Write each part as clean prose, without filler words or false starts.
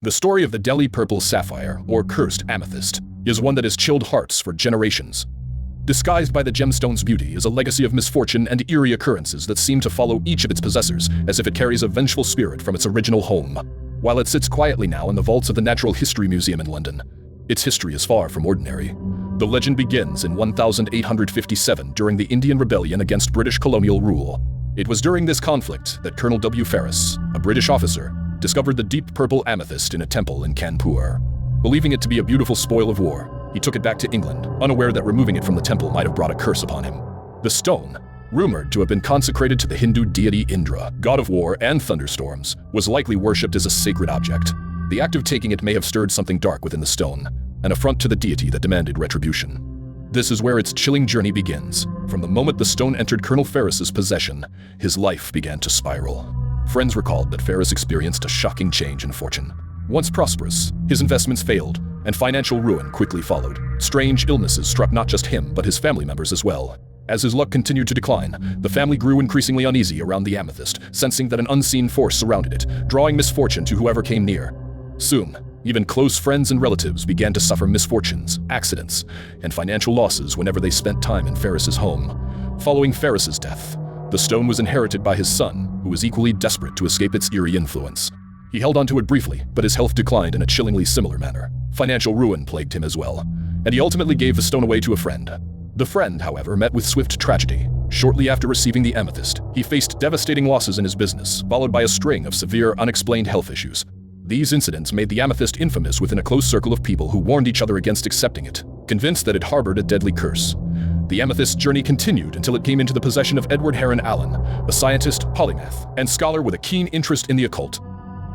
The story of the Delhi Purple Sapphire, or cursed amethyst, is one that has chilled hearts for generations. Disguised by the gemstone's beauty is a legacy of misfortune and eerie occurrences that seem to follow each of its possessors as if it carries a vengeful spirit from its original home. While it sits quietly now in the vaults of the Natural History Museum in London, its history is far from ordinary. The legend begins in 1857 during the Indian Rebellion against British colonial rule. It was during this conflict that Colonel W. Ferris, a British officer, discovered the deep purple amethyst in a temple in Kanpur. Believing it to be a beautiful spoil of war, he took it back to England, unaware that removing it from the temple might have brought a curse upon him. The stone, rumored to have been consecrated to the Hindu deity Indra, god of war and thunderstorms, was likely worshipped as a sacred object. The act of taking it may have stirred something dark within the stone, an affront to the deity that demanded retribution. This is where its chilling journey begins. From the moment the stone entered Colonel Ferris's possession, his life began to spiral. Friends recalled that Ferris experienced a shocking change in fortune. Once prosperous, his investments failed, and financial ruin quickly followed. Strange illnesses struck not just him, but his family members as well. As his luck continued to decline, the family grew increasingly uneasy around the amethyst, sensing that an unseen force surrounded it, drawing misfortune to whoever came near. Soon, even close friends and relatives began to suffer misfortunes, accidents, and financial losses whenever they spent time in Ferris's home. Following Ferris's death, the stone was inherited by his son, who was equally desperate to escape its eerie influence. He held onto it briefly, but his health declined in a chillingly similar manner. Financial ruin plagued him as well, and he ultimately gave the stone away to a friend. The friend, however, met with swift tragedy. Shortly after receiving the amethyst, he faced devastating losses in his business, followed by a string of severe, unexplained health issues. These incidents made the amethyst infamous within a close circle of people who warned each other against accepting it, convinced that it harbored a deadly curse. The amethyst's journey continued until it came into the possession of Edward Heron-Allen, a scientist, polymath, and scholar with a keen interest in the occult.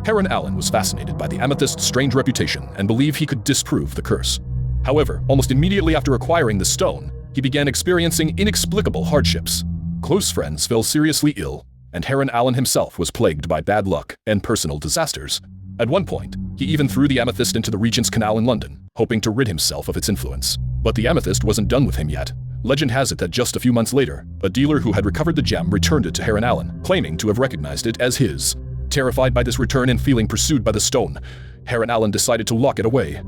Heron-Allen was fascinated by the amethyst's strange reputation and believed he could disprove the curse. However, almost immediately after acquiring the stone, he began experiencing inexplicable hardships. Close friends fell seriously ill, and Heron-Allen himself was plagued by bad luck and personal disasters. At one point, he even threw the amethyst into the Regent's Canal in London, hoping to rid himself of its influence. But the amethyst wasn't done with him yet. Legend has it that just a few months later, a dealer who had recovered the gem returned it to Heron-Allen, claiming to have recognized it as his. Terrified by this return and feeling pursued by the stone, Heron-Allen decided to lock it away.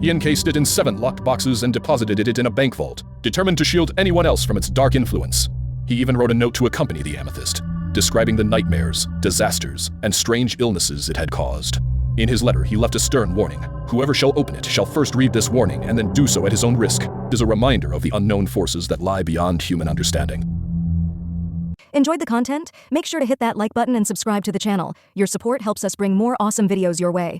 He encased it in 7 locked boxes and deposited it in a bank vault, determined to shield anyone else from its dark influence. He even wrote a note to accompany the amethyst, describing the nightmares, disasters, and strange illnesses it had caused. In his letter, he left a stern warning. Whoever shall open it shall first read this warning and then do so at his own risk. It is a reminder of the unknown forces that lie beyond human understanding. Enjoyed the content? Make sure to hit that like button and subscribe to the channel. Your support helps us bring more awesome videos your way.